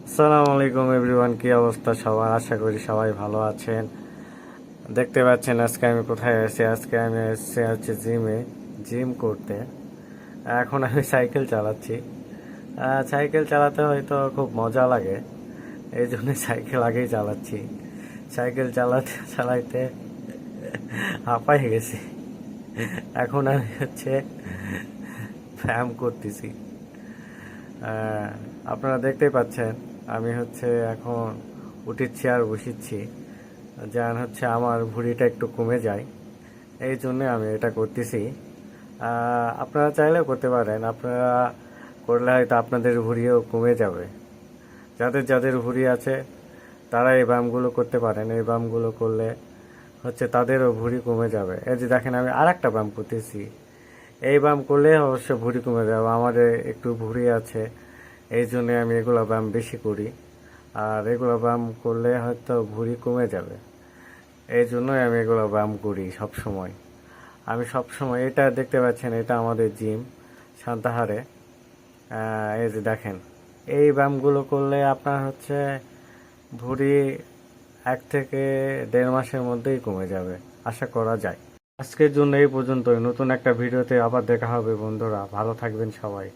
আসসালামু আলাইকুম এভরিওয়ান, কি অবস্থা সবার? আশা করি সবাই ভালো আছেন। দেখতে পাচ্ছেন আজকে আমি কোথায় আছি। আজকে আমি এসেছি হচ্ছে জিম করতে। এখন আমি সাইকেল চালাচ্ছি। সাইকেল চালাতে হয়তো খুব মজা লাগে, এই জন্য সাইকেল আগেই চালাচ্ছি। সাইকেল চালাতে চালাইতে হাঁপাই গেছি। এখন আমি হচ্ছে ব্যায়াম করতেছি। আহ, আপনারা দেখতেই পাচ্ছেন আমি হচ্ছে এখন উঠিচ্ছি আর বসিচ্ছি, যেন হচ্ছে আমার ভুঁড়িটা একটু কমে যায়। এই জন্য আমি এটা করতেছি। আপনারা চাইলেও করতে পারেন। আপনারা করলে হয়তো আপনাদের ভুঁড়িও কমে যাবে। যাদের যাদের ভুঁড়ি আছে তারা এই ব্যায়ামগুলো করতে পারেন। এই ব্যায়ামগুলো করলে হচ্ছে তাদেরও ভুঁড়ি কমে যাবে। এই যে দেখেন আমি আর একটা ব্যায়াম করতেছি। এই ব্যায়াম করলে অবশ্য ভুঁড়ি কমে যাবে। আমাদের একটু ভুঁড়ি আছে, এই জন্যে আমি এগুলো ব্যায়াম বেশি করি। আর এগুলো ব্যায়াম করলে হয়তো ভুঁড়ি কমে যাবে, এই জন্যই আমি এগুলো ব্যায়াম করি সব সময়। আমি সব সময় এটা দেখতে পাচ্ছেন, এটা আমাদের জিম সান্তাহারে। এই যে দেখেন, এই ব্যায়ামগুলো করলে আপনার হচ্ছে ভুঁড়ি 1 থেকে 1.5 মাসের মধ্যেই কমে যাবে, আশা করা যায়। আজকের জন্য এই পর্যন্তই। নতুন একটা ভিডিওতে আবার দেখা হবে বন্ধুরা, ভালো থাকবেন সবাই।